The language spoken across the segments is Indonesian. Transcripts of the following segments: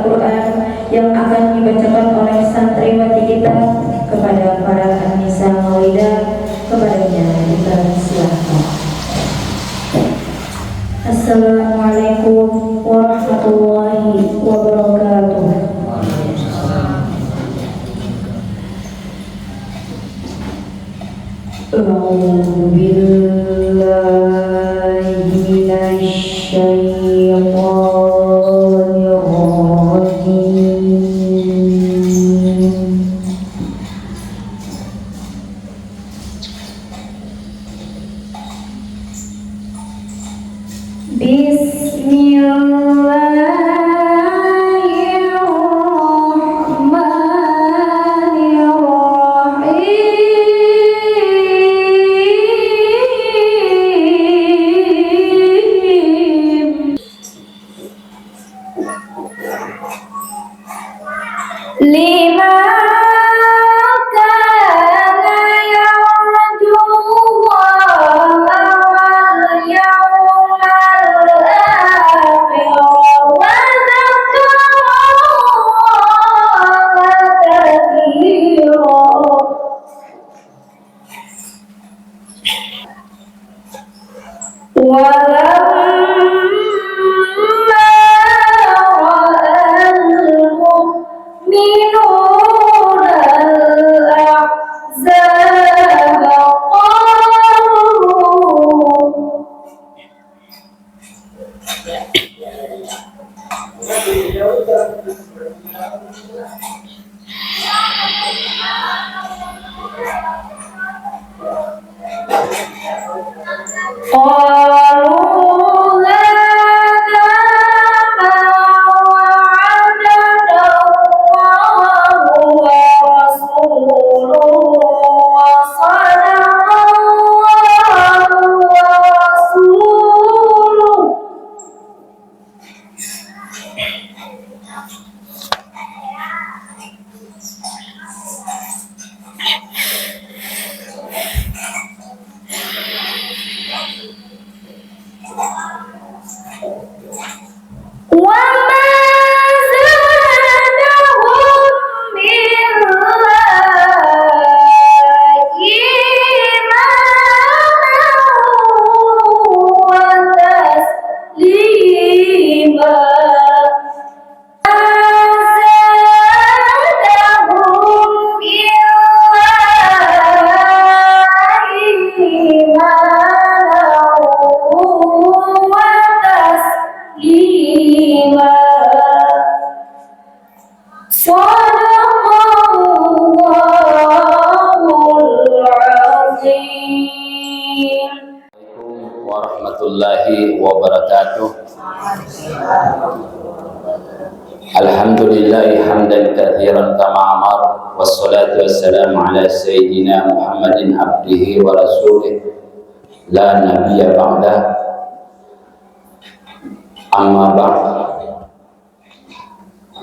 Al-Quran yang akan dibacakan oleh santriwati kita kepada para Anissa Maulidah. Kepadanya kita silakan. Assalamualaikum warahmatullahi wabarakatuh. A'udzu billahi minasy syaithanir rajim. Warahmatullahi wabarakatuh. Alhamdulillahi hamdan katsiran kama amar, wassalatu wassalamu ala sayyidina Muhammadin abdihi wa rasulih la nabiyya ba'da. Amma ba'd.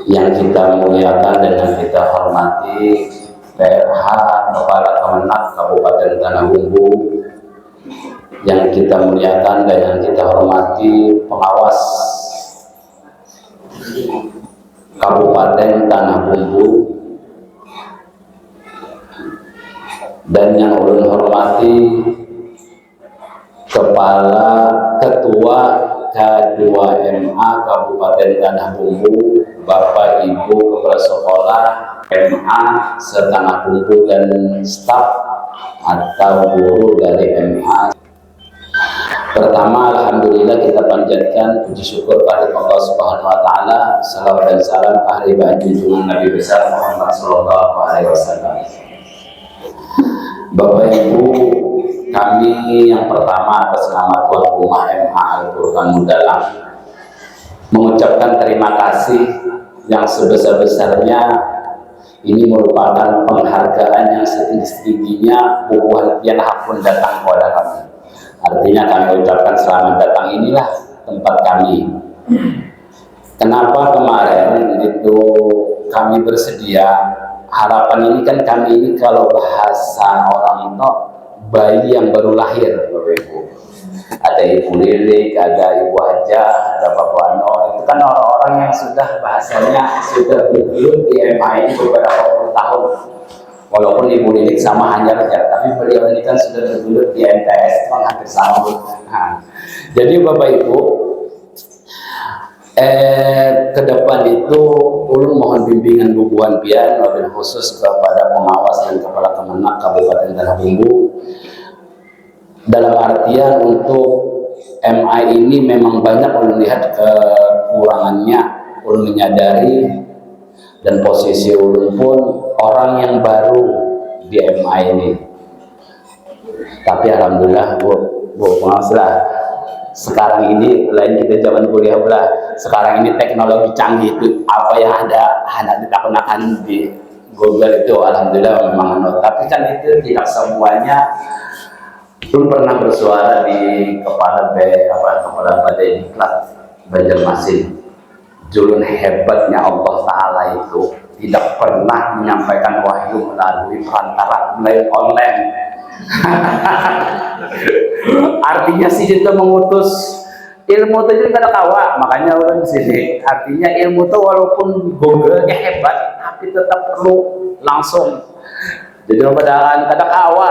Yang kita muliakan dan yang kita hormati PRH Kepala Kemenak Kabupaten Tanah Bumbu, yang kita muliakan dan yang kita hormati pengawas Kabupaten Tanah Bumbu, dan yang ulun hormati Ketua K2MA Kabupaten Tanah Bumbu, Bapak Ibu Kepala Sekolah MA setanah Bumbu dan staf atau guru dari MA. Pertama, alhamdulillah kita panjatkan puji syukur pada Allah Subhanahu wa taala, salawat dan salam ke ahli bait junjungan Nabi besar Muhammad sallallahu alaihi wasallam. Bapak Ibu, kami yang pertama atas nama tuan rumah MA Al-Furqan Mudalam mengucapkan terima kasih yang sebesar-besarnya. Ini merupakan penghargaan yang setinggi-tingginya buah piala pun datang kepada kami. Artinya kami ucapkan selamat datang, inilah tempat kami. Kenapa kemarin itu kami bersedia? Harapan ini kan kami ini kalau bahasa orang itu bayi yang baru lahir, Bapak Ibu. ada Ibu Lilik, ada Ibu Haja, ada Bapak Ano. Itu kan orang-orang yang sudah bahasanya sudah bergelut di MA ini beberapa puluh tahun. Walaupun Ibu Lilik sama hanya saja, tapi beliau ini kan sudah bergelut di MTS, itu kan hampir sama. Nah, jadi Bapak Ibu, ke depan itu ulun mohon bimbingan bubuhan pian wabil khusus kepada pengawas dan kepala Kemenak Kabupaten Tanah Bumbu, dalam artian untuk MI ini memang banyak ulun lihat kekurangannya. Ulun menyadari, dan posisi ulun pun orang yang baru di MI ini, tapi alhamdulillah bu pengawas lah, sekarang ini lain kita zaman kuliah belah. Sekarang ini teknologi canggih itu apa yang ada anak ditakunakan di Google itu alhamdulillah memang tapi kan itu tidak semuanya. Pun pernah bersuara di kepala Badai Diklat Banjarmasin. Julun hebatnya Allah Ta'ala itu tidak pernah menyampaikan wahyu melalui perantara online. Artinya sih itu mengutus ilmu itu kada kawa, makanya ulun sini. Artinya ilmu itu walaupun Google-nya hebat, tapi tetap perlu langsung. Jadi padahal kada kawa,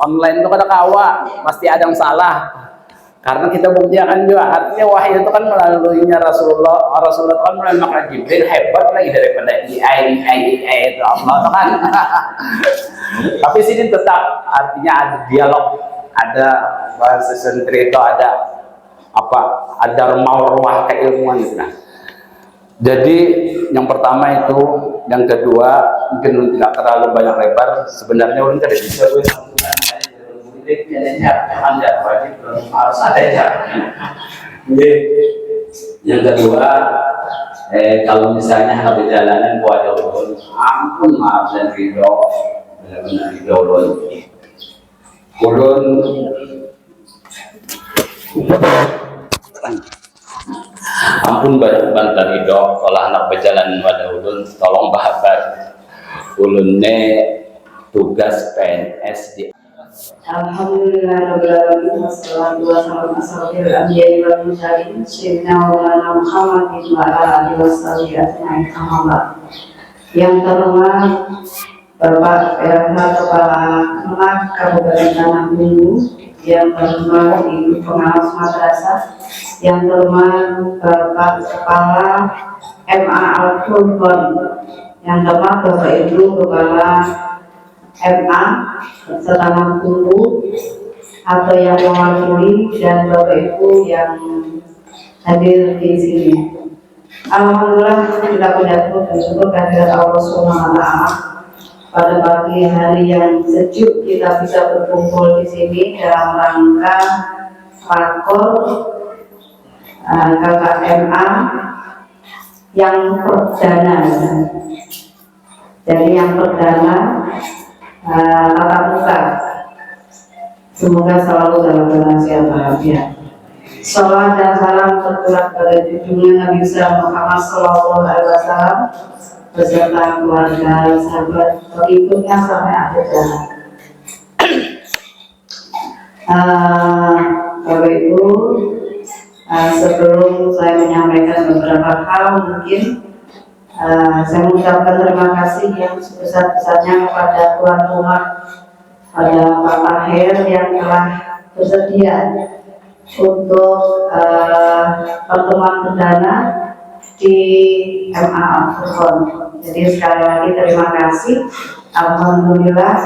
online itu kada kawa, pasti ada yang salah. Karena kita buktikan juga, artinya wahyu itu kan melaluinya Rasulullah itu kan melalui maka Jibril hebat lagi daripada AI itu Allah kan. Tapi sini tetap artinya ada dialog, ada bahasa sentri itu ada apa, ada marwah keilmuan itu. Nah, jadi yang pertama itu, yang kedua mungkin tidak terlalu banyak lebar. Sebenarnya ulun kada bisa harus ada ya. Yang kedua, kalau misalnya hal perjalanan kuat ulun, ampun maaf dan ridho, benar-benar ridho ulun. Ampun bantar hidup kalau anak berjalan pada ulun, tolong bahabar ulunnya tugas PNS di Alhamdulillahirrahmanirrahim. Wassalatu wassalamu ala asyrofil anbiya'i wal mursalin sayyidina wa maulana Muhammadin wa ala alihi washabihi ajma'in. Yang terhormat Bapak PLH Kepala Kemenak Kabupaten Tanah Bumbu, yang terhormat Ibu Pengawas Madrasah, yang terhormat Bapak Kepala MA Al-Furqon, yang terhormat Bapak Ibu Kepala MA Setanah Bumbu atau yang mewakili, dan Bapak Ibu yang hadir di sini. Alhamdulillah kita bersyukur dan syukur kehadirat Allah Subhanahu wa Ta'ala. Pada pagi hari yang sejuk kita bisa berkumpul di sini dalam rangka rakor KKMA yang perdana. Jadi yang perdana tatap muka. Semoga selalu dalam keadaan sehat bahagia. Salawat dan salam tercurah pada junjungan Nabi Muhammad SAW beserta keluarga, sahabat, pengikutnya sampai akhir zaman. Bapak Ibu, sebelum saya menyampaikan beberapa hal, mungkin saya mengucapkan terima kasih yang sebesar-besarnya kepada tuan rumah, pada Pak Tahir yang telah bersedia untuk pertemuan perdana di MA Al-Furqon. Jadi sekali lagi terima kasih. Alhamdulillah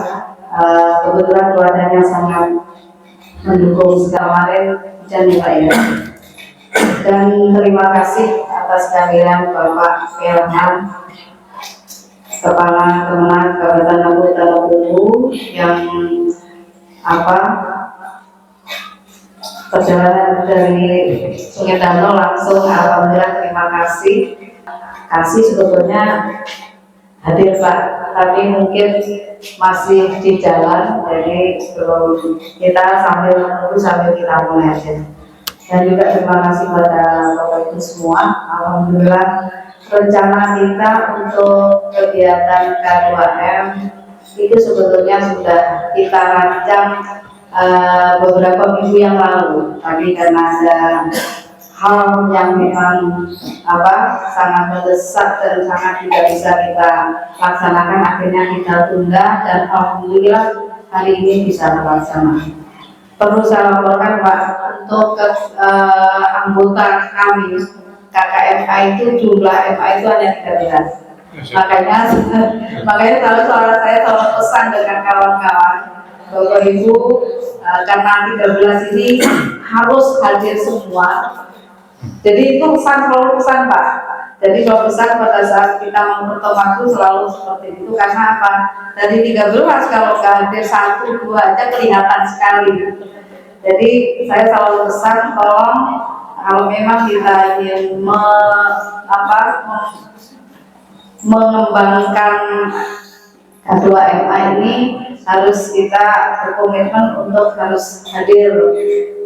kebetulan cuacanya sangat mendukung kemarin hujan Pak ya. Dan terima kasih atas kehadiran Bapak Kelman Kepala Kemenak Kabupaten Tanah Bumbu yang perjalanan dari Sungai Danau langsung. Alhamdulillah terima kasih. Sebetulnya hadir Pak, tapi mungkin masih di jalan, jadi belum, kita sambil menunggu sambil kita mulai aja. Dan juga terima kasih pada Bapak Ibu semua. Alhamdulillah rencana kita untuk kegiatan K2M itu sebetulnya sudah kita rancang beberapa minggu yang lalu, tapi karena ada hal yang memang sangat mendesak dan sangat tidak bisa kita laksanakan, akhirnya kita tunda dan alhamdulillah hari ini bisa terlaksana. Perlu saya laporkan Pak, untuk anggota kami KKMA itu jumlah MA itu hanya 13. Makanya kalau saya selalu pesan dengan kawan-kawan, Bapak Ibu, karena 13 ini harus hadir semua. Jadi itu selalu pesan Pak. Jadi kalau pesan pada saat kita mempertemuan waktu selalu seperti itu, karena apa? Dari 13 kalau nggak hadir 1-2 aja kelihatan sekali. Jadi saya selalu pesan, tolong kalau memang kita ingin mengembangkan K2MA ini, harus kita berkomitmen untuk harus hadir.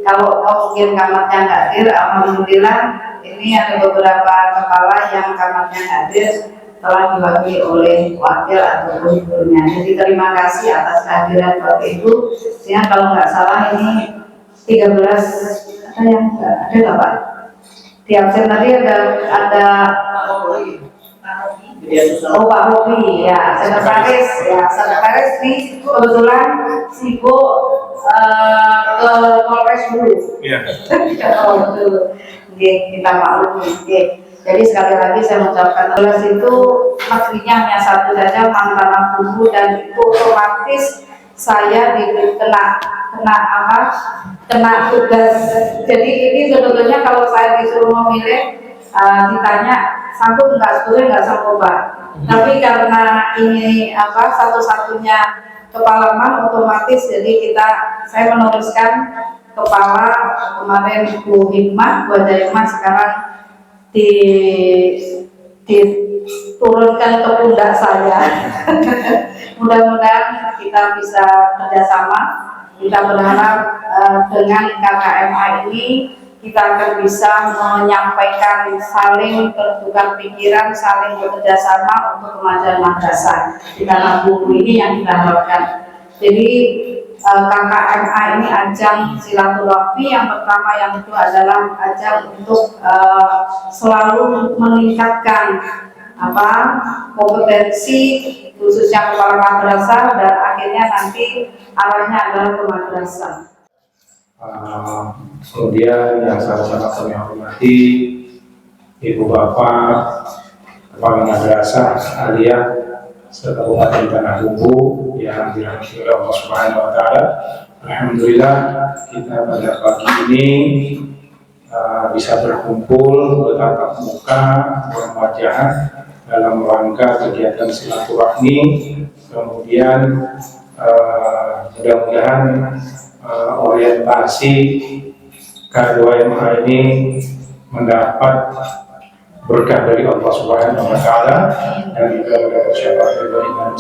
Kalau mungkin kamarnya nggak hadir, alhamdulillah ini ada beberapa kepala yang kamarnya hadir telah diwakili oleh wakil ataupun gurunya. Jadi terima kasih atas kehadiran Bapak Ibu. Sehingga kalau nggak salah ini 13 ada yang ada nggak Pak? Di absen tadi ada Oh Pak Robi, ya sekretaris ini kebetulan sibuk ke Polres dulu. Iya. Kita maklumi. Jadi sekali lagi saya mengucapkan tugas itu maksudnya hanya satu saja, mantan guru, dan itu otomatis saya kena tugas. Jadi ini sebetulnya kalau saya disuruh memilih, ditanya sanggup nggak, sebetulnya nggak sanggup Pak. Tapi karena ini satu-satunya kepala MAN, otomatis jadi saya meneruskan kepala kemarin Bu Hikmah, Bu Hikmah sekarang diturunkan ke pundak saya. Mudah-mudahan kita bisa kerjasama. Kita berharap dengan KKMA ini kita akan bisa menyampaikan, saling bertukar pikiran, saling bekerja sama untuk kemajuan madrasah di tanah bumi ini yang kita harapkan. Jadi KKMA ini ajang silaturahmi yang pertama, yang itu adalah ajang untuk selalu meningkatkan kompetensi khususnya kepala madrasah, dan akhirnya nanti arahnya adalah ke madrasah. Kemudian yang sangat-sangat kami hormati Ibu Bapak Kepala Madrasah Aliyah Kabupaten Tanah Bumbu yang dirahmati oleh Allah Subhanahu wa Ta'ala. Alhamdulillah kita pada pagi ini bisa berkumpul bertatap muka, berwajah dalam rangka kegiatan silaturahmi. Kemudian mudah-mudahan orientasi K2MA ini mendapat berkah dari Allah Subhanahu wa Ta'ala dan juga mendapat syafaat dari Nabi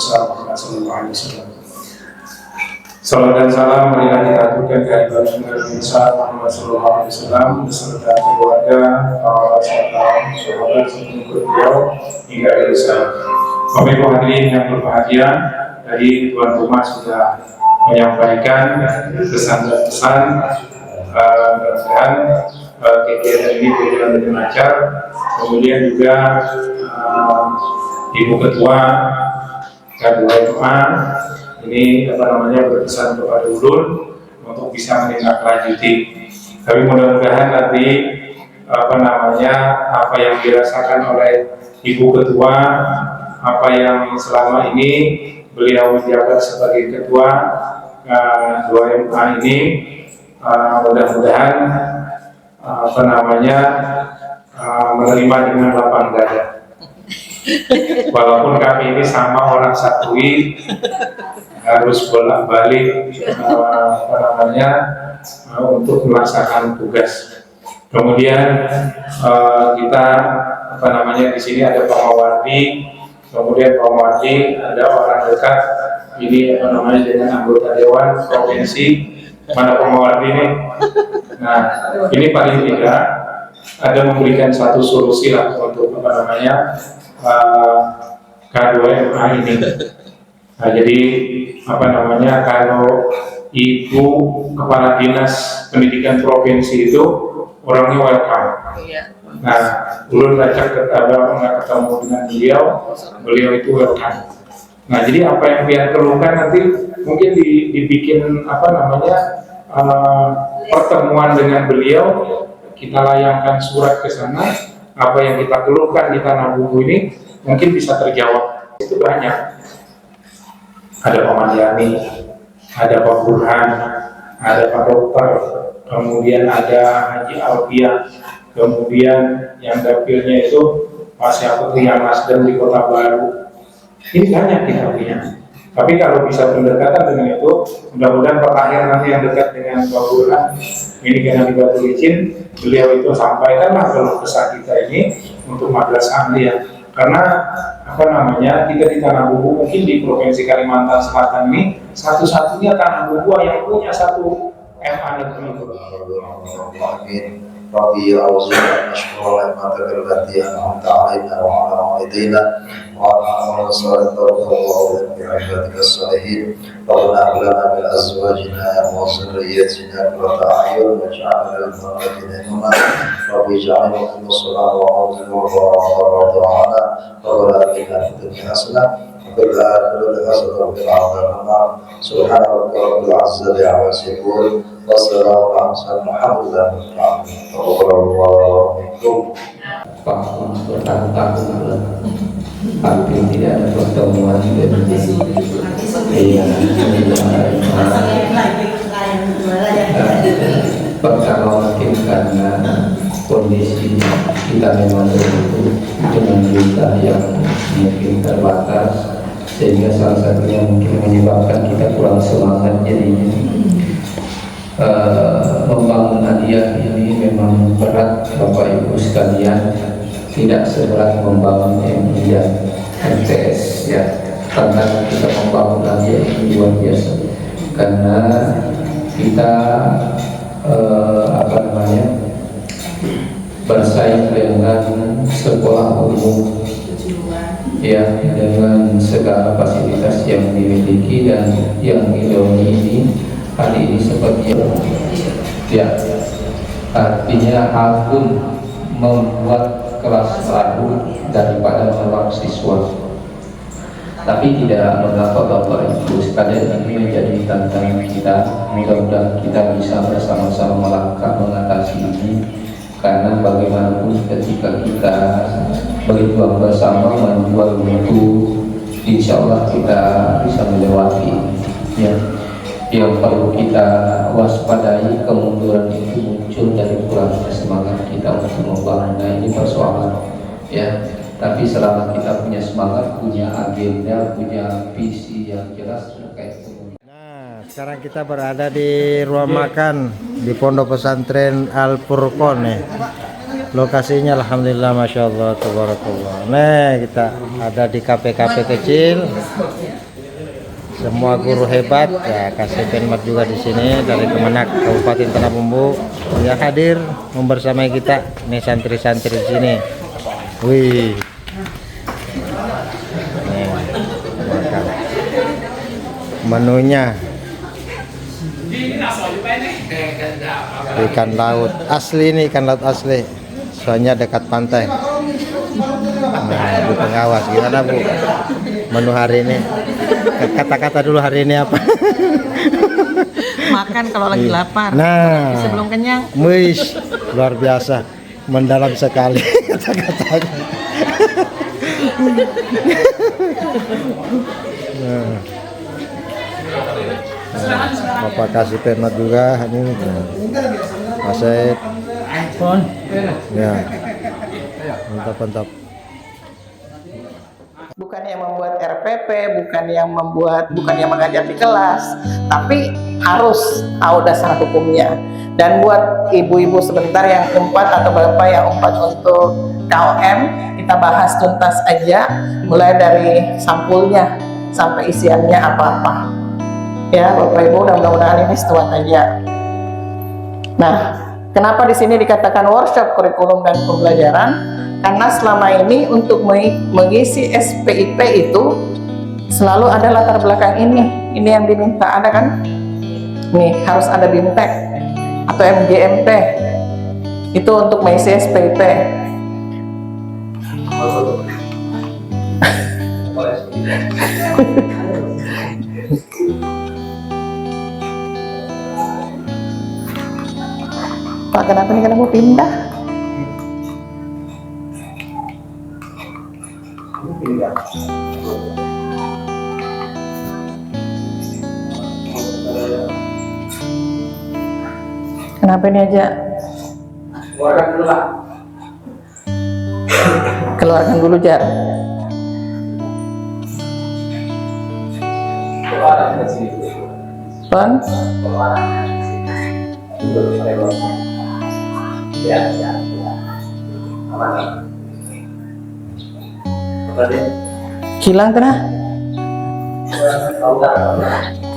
Muhammad SAW. Salam dan salam marilah kita aturkan kehadiran Nabi Muhammad SAW beserta keluarga, para sahabat serta beliau hingga akhir zaman. Bapak Ibu hadirin yang berbahagia, tadi tuan rumah sudah menyampaikan pesan-pesan. Mudah-mudahan kegiatan ini berjalan dengan lancar. Kemudian juga Ibu Ketua K2MA ini berpesan kepada ulun untuk bisa menindaklanjuti. Tapi mudah-mudahan nanti apa yang dirasakan oleh Ibu Ketua, apa yang selama ini beliau menjabat sebagai Ketua K2MA ini, mudah-mudahan menerima dengan lapang dada. Walaupun kami ini sama orang Satui, harus bolak-balik untuk melaksanakan tugas. Kemudian kita di sini ada pengawardi, kemudian pengawardi ada orang dekat ini dengan anggota dewan provinsi. Mana pengawardi ini? Nah, ini paling tidak ada memberikan satu solusi lah untuk K2MA ini. Nah, jadi kalau Ibu Kepala Dinas Pendidikan Provinsi itu orangnya welcome. Nah, ulun ngajak ketemu dengan beliau itu welcome. Nah, jadi apa yang dia keluhkan nanti mungkin dibikin pertemuan dengan beliau, kita layangkan surat ke sana, apa yang kita keluhkan di Tanah Bumbu ini mungkin bisa terjawab. Itu banyak. Ada Pak Mandiani, ada Pak Burhan, ada Pak Dokter, kemudian ada Haji Alfiah, kemudian yang dapilnya itu Pak Syafri yang Nasdem di Kota Baru. Ini banyak kita punya. Tapi kalau bisa berdekatan dengan itu, mudah-mudahan Pak Tahir nanti yang dekat dengan Pak Burhan, ini karena di Batu Licin, beliau itu sampaikanlah keluh kesah kita ini untuk Madrasah Aliyah. Karena kita di Tanah Bumbu mungkin di Provinsi Kalimantan Selatan ini satu-satunya Tanah Bumbu yang punya satu MA negeri. ربي أعوذ بك أن أشكر نعمتك التي أنعمت علينا وعلى والدينا وأن أعمل صالحا ترضاه بعبادك الصالحين ربنا هب لنا من أزواجنا وذريتنا قرة أعين واجعلنا للمتقين إماما ربي اجعلني مقيم الصلاة وأعوذ بك وأرضانا ربنا آتنا في الدنيا حسنة وفي الآخرة حسنة وقنا عذاب النار سبحان ربك رب العزة عما يصفون والسلام على المرسلين والحمد لله رب العالمين. Hampir tidak ada pertemuan pertama mungkin karena kondisi kita memang begitu dengan berita yang mungkin terbatas, sehingga salah satunya mungkin menyebabkan kita kurang semangat. Jadinya membangun Aliyah ini memang berat Bapak Ibu sekalian, tidak seberat membangun MI dan MTS ya. Tantangan kita membangun Aliyah ini luar biasa karena kita bersaing dengan sekolah umum ya, dengan segala fasilitas yang dimiliki dan yang ini hari ini seperti ya, artinya akun membuat kelas baru daripada menolak siswa. Tapi tidak mengapa Bapak Ibu sekalian, ini menjadi tantangan kita. Mudah-mudahan kita bisa bersama-sama melangkah mengatasi ini, karena bagaimanapun ketika kita berjuang bersama menjual mutu, insya Allah kita bisa melewati ya. Yang perlu kita waspadai, kemunduran itu muncul dari kurangnya semangat kita untuk membangun. Nah, ini persoalan ya. Tapi selama kita punya semangat, punya agenda, punya visi yang jelas terkait dengan. Nah, sekarang kita berada di ruang makan di Pondok Pesantren Al Furqon nih. Lokasinya alhamdulillah masya Allah tabarakallah. Nah, kita ada di kafe-kafe kecil. Semua guru hebat ya, Kasih Penmat juga di sini dari Kemenak Kabupaten Tanah Bumbu yang hadir membersamai kita. Nih santri-santri di sini. Wih. Nih, makan. Menunya ikan laut asli, ini ikan laut asli, soalnya dekat pantai. Nah, Bu pengawas, gimana Bu menu hari ini? Kata-kata dulu hari ini apa? Makan kalau lagi lapar. Nah, sebelum kenyang. Wish, luar biasa, mendalam sekali kata-katanya. Nah, Bapak Kasih Penmat juga ini, Mas Said. Ya, mantap. Bukan yang membuat RPP, bukan yang mengajar di kelas, tapi harus tahu dasar hukumnya. Dan buat ibu-ibu sebentar yang umpat atau bapak yang umpat untuk KOM, kita bahas tuntas aja, mulai dari sampulnya sampai isiannya apa-apa. Ya, Bapak Ibu, mudah-mudahan ini setuat aja. Nah, kenapa di sini dikatakan workshop kurikulum dan pembelajaran? Karena selama ini untuk mengisi SPIP itu selalu ada latar belakang ini yang diminta, ada kan? Nih harus ada BIMTEK atau MGMT. Itu untuk mengisi SPP. Pak, kenapa nih kenapa pindah? Kenapa ini aja? Keluarkan dulu lah. Keluarkan dulu, Jar. Keluarkan ke sini. Pon? Keluarkan. Ya, ya, ya. Aman. Tadi. Hilang kena?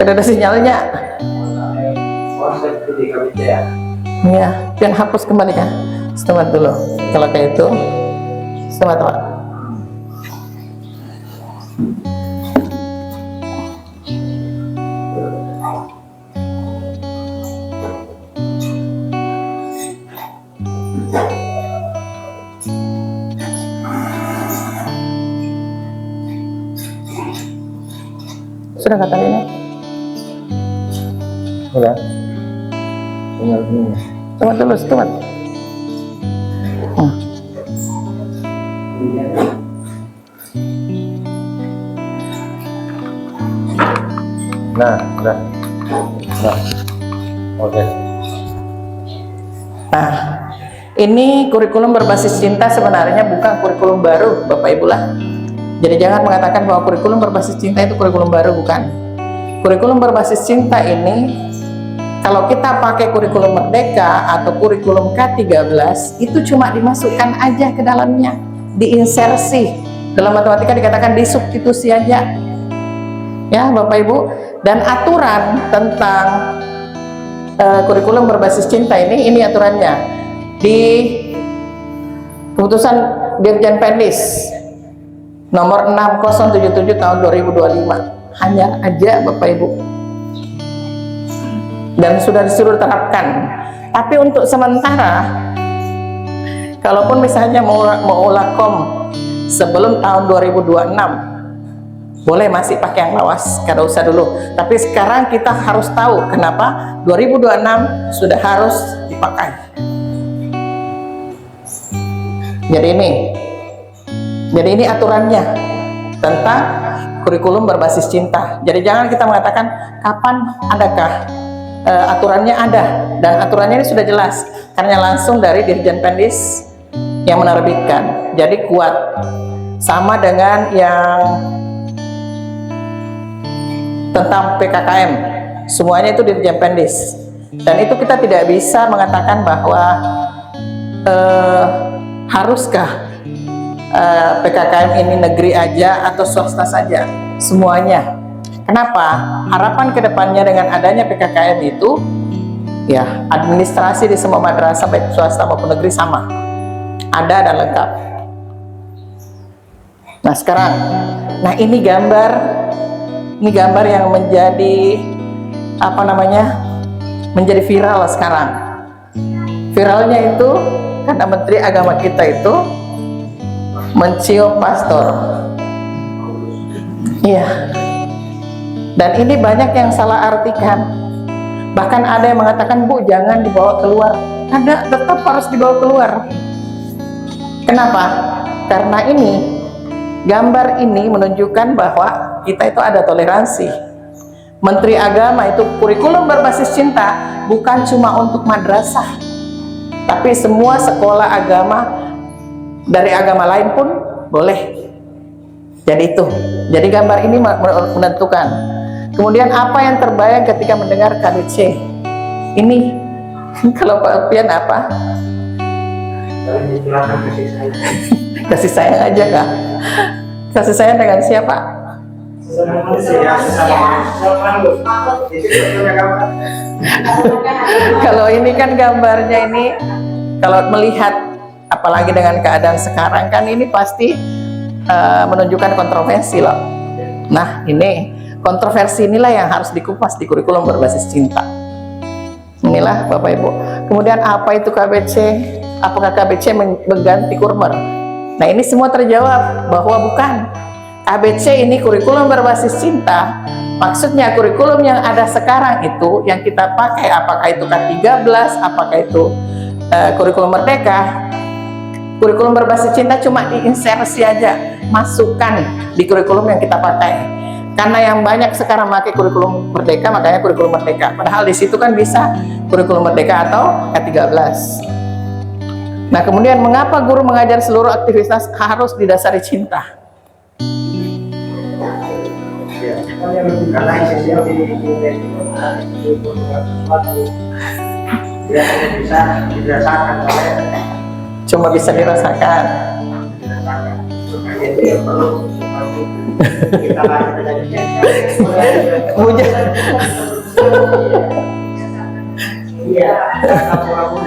Tidak ada sinyalnya. Iya, pian hapus kembali kan? Setemat dulu. Kalau kayak itu, setemat Pak. Sudah kata ini? Udah. Tinggal ini. Setemat dulu, setemat. Nah, udah. Nah. Oke. Nah, ini kurikulum berbasis cinta sebenarnya bukan kurikulum baru, Bapak Ibu lah. Jadi jangan mengatakan bahwa kurikulum berbasis cinta itu kurikulum baru, bukan. Kurikulum berbasis cinta ini, kalau kita pakai kurikulum Merdeka atau kurikulum K13, itu cuma dimasukkan aja ke dalamnya, diinsersi. Dalam matematika dikatakan disubstitusi aja. Ya, Bapak Ibu. Dan aturan tentang kurikulum berbasis cinta ini aturannya di keputusan Dirjen Pendis nomor 6077 tahun 2025. Hanya aja Bapak Ibu, dan sudah disuruh terapkan. Tapi untuk sementara, kalaupun misalnya mau ulakom sebelum tahun 2026, boleh masih pakai yang lawas, kada usah dulu. Tapi sekarang kita harus tahu kenapa 2026 sudah harus dipakai. Jadi ini aturannya tentang kurikulum berbasis cinta. Jadi jangan kita mengatakan kapan adakah, aturannya ada, dan aturannya ini sudah jelas karena langsung dari Dirjen Pendis yang menerbitkan. Jadi kuat, sama dengan yang tentang PKKM, semuanya itu Dirjen Pendis. Dan itu kita tidak bisa mengatakan bahwa haruskah PKKM ini negeri aja atau swasta saja, semuanya. Kenapa? Harapan kedepannya dengan adanya PKKM itu, ya administrasi di semua madrasah baik swasta maupun negeri sama, ada dan lengkap. Nah sekarang, ini gambar yang menjadi menjadi viral sekarang. Viralnya itu karena Menteri Agama kita itu mencium pastor. Iya. Dan ini banyak yang salah artikan. Bahkan ada yang mengatakan, Bu, jangan dibawa keluar. Ada, tetap harus dibawa keluar. Kenapa? Karena ini, gambar ini menunjukkan bahwa kita itu ada toleransi. Menteri Agama itu kurikulum berbasis cinta bukan cuma untuk madrasah, tapi semua sekolah agama dari agama lain pun boleh. Jadi itu. Jadi gambar ini menentukan. Kemudian apa yang terbayang ketika mendengar KDC? Ini kalau Pak Alfian apa? Kasih sayang aja Kak. Kasih sayang dengan siapa? Kalau ini kan gambarnya ini, kalau melihat apalagi dengan keadaan sekarang kan ini pasti menunjukkan kontroversi loh. Nah ini kontroversi inilah yang harus dikupas di kurikulum berbasis cinta. Bismillah Bapak Ibu. Kemudian apa itu KBC? Apakah KBC mengganti Kurmer? Nah ini semua terjawab bahwa bukan. KBC ini kurikulum berbasis cinta. Maksudnya kurikulum yang ada sekarang itu yang kita pakai, apakah itu K13, apakah itu kurikulum merdeka. Kurikulum berbasis cinta cuma diinsersi aja, masukkan di kurikulum yang kita pakai. Karena yang banyak sekarang pakai kurikulum merdeka, makanya kurikulum merdeka. Padahal di situ kan bisa kurikulum merdeka atau K13. Nah, kemudian mengapa guru mengajar seluruh aktivitas harus didasari cinta? Karena esensial di sesuatu biasanya bisa dirasakan oleh Cuma bisa dirasakan. jadi perlu kita Hujan. iya kamu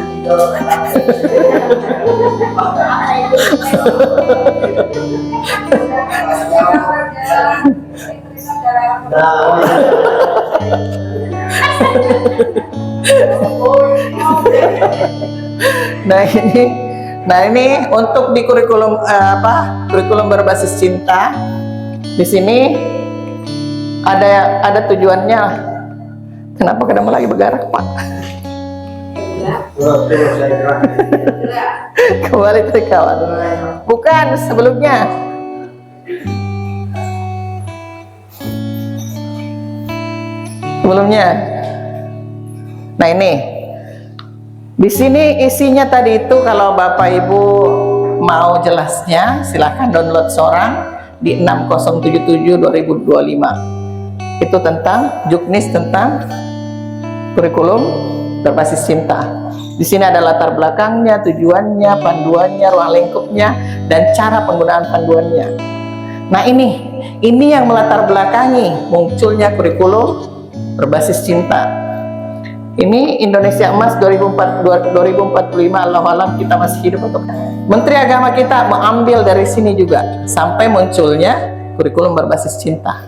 Nah ini untuk di kurikulum kurikulum berbasis cinta. Di sini ada tujuannya. Kenapa kadang lagi bergerak, Pak? Kembali tadi kawan. Bukan sebelumnya. Nah ini di sini isinya tadi itu, kalau Bapak Ibu mau jelasnya silahkan download seorang di 6077/2025. Itu tentang juknis tentang kurikulum berbasis cinta. Di sini ada latar belakangnya, tujuannya, panduannya, ruang lingkupnya, dan cara penggunaan panduannya. Nah ini yang melatar belakangi munculnya kurikulum berbasis cinta. Ini Indonesia Emas 2045, Allah alam kita masih hidup atau Menteri Agama kita mengambil dari sini juga sampai munculnya kurikulum berbasis cinta.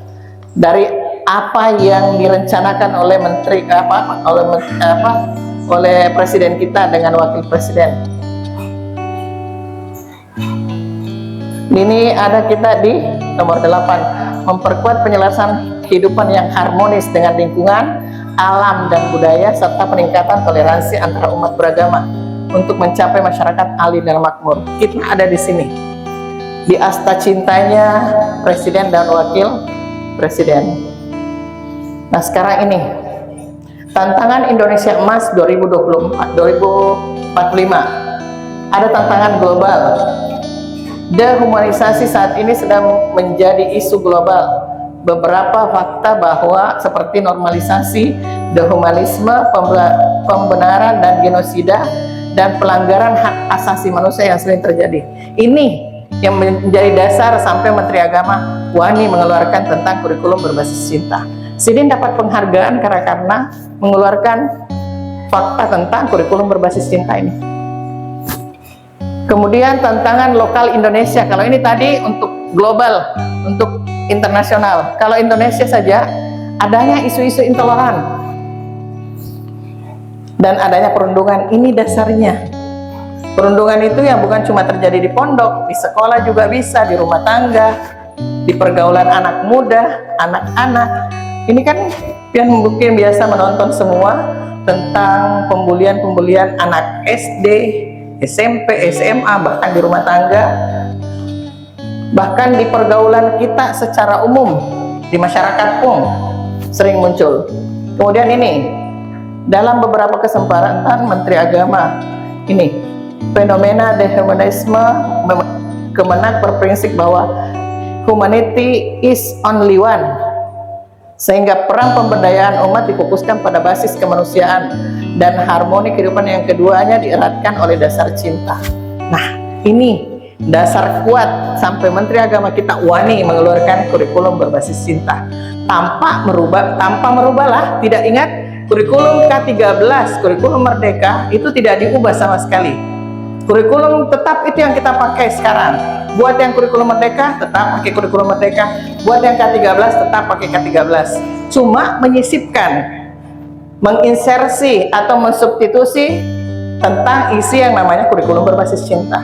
Dari apa yang direncanakan oleh oleh presiden kita dengan wakil presiden. Ini ada kita di nomor 8, memperkuat penyelesaian kehidupan yang harmonis dengan lingkungan, alam dan budaya, serta peningkatan toleransi antara umat beragama untuk mencapai masyarakat adil dan makmur. Kita ada di sini di asta cintanya presiden dan wakil presiden. Nah sekarang ini tantangan Indonesia Emas 2045, ada tantangan global. Dehumanisasi saat ini sedang menjadi isu global. Beberapa fakta bahwa seperti normalisasi, dehumanisme, pembenaran dan genosida, dan pelanggaran hak asasi manusia yang sering terjadi. Ini yang menjadi dasar sampai Menteri Agama wani mengeluarkan tentang kurikulum berbasis cinta. Sidin dapat penghargaan karena mengeluarkan fakta tentang kurikulum berbasis cinta ini. Kemudian tantangan lokal Indonesia. Kalau ini tadi untuk global, untuk internasional. Kalau Indonesia saja adanya isu-isu intoleran dan adanya perundungan. Ini dasarnya. Perundungan itu yang bukan cuma terjadi di pondok, di sekolah juga bisa, di rumah tangga, di pergaulan anak muda, anak-anak. Ini kan yang mungkin biasa menonton semua tentang pembulian anak SD, SMP, SMA, bahkan di rumah tangga, bahkan di pergaulan kita secara umum, di masyarakat pun sering muncul. Kemudian ini, dalam beberapa kesempatan Menteri Agama, ini, fenomena dehumanisme, Kemenak berprinsip bahwa humanity is only one, sehingga peran pemberdayaan umat difokuskan pada basis kemanusiaan dan harmoni kehidupan yang keduanya dieratkan oleh dasar cinta. Nah, ini dasar kuat sampai Menteri Agama kita wani mengeluarkan kurikulum berbasis cinta tanpa merubahlah. Tidak, ingat kurikulum K13, kurikulum merdeka itu tidak diubah sama sekali. Kurikulum tetap itu yang kita pakai sekarang. Buat yang kurikulum merdeka tetap pakai kurikulum merdeka, buat yang K13 tetap pakai K13. Cuma menyisipkan menginsersi atau mensubstitusi tentang isi yang namanya kurikulum berbasis cinta.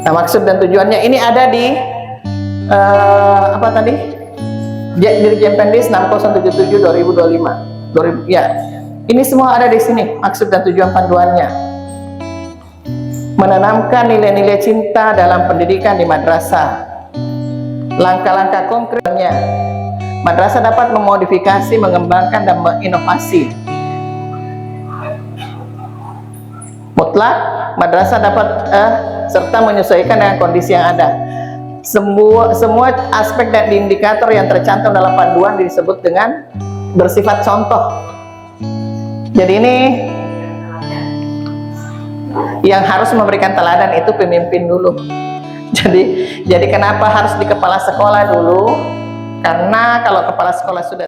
Nah, maksud dan tujuannya ini ada di apa tadi? Dirjen Pendis 6077 2025. Ya, ini semua ada di sini maksud dan tujuan panduannya. Menanamkan nilai-nilai cinta dalam pendidikan di madrasah. Langkah-langkah konkretnya, madrasah dapat memodifikasi, mengembangkan, dan menginovasi. Mutlak, madrasah dapat serta menyesuaikan dengan kondisi yang ada. Semua aspek dan indikator yang tercantum dalam panduan disebut dengan bersifat contoh. Jadi ini yang harus memberikan teladan itu pemimpin dulu. Jadi kenapa harus di kepala sekolah dulu? Karena kalau kepala sekolah sudah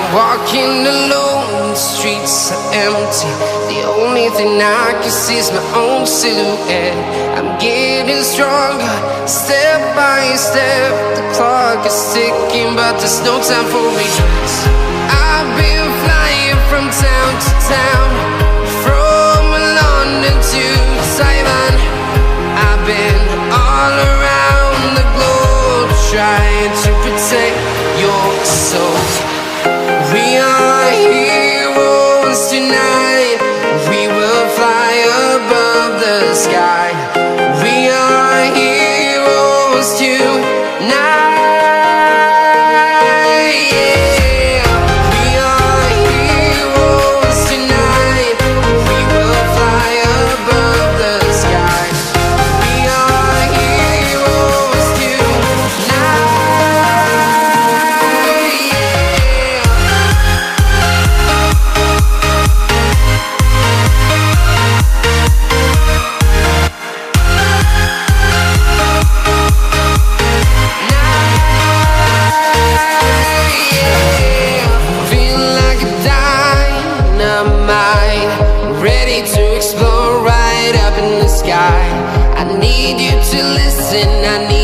walking alone, the streets are empty. The only thing I can see is my own silhouette. I'm getting stronger, step by step. The clock is ticking, but there's no time for me. I've been flying from town to town, from London to Taiwan. I've been all around the globe, trying to protect your soul. We are heroes tonight. We will fly above the sky. We are heroes tonight. Yeah. We are heroes tonight. We will fly above the sky. We are heroes tonight. Ready to explore right up in the sky. I need you to listen, I need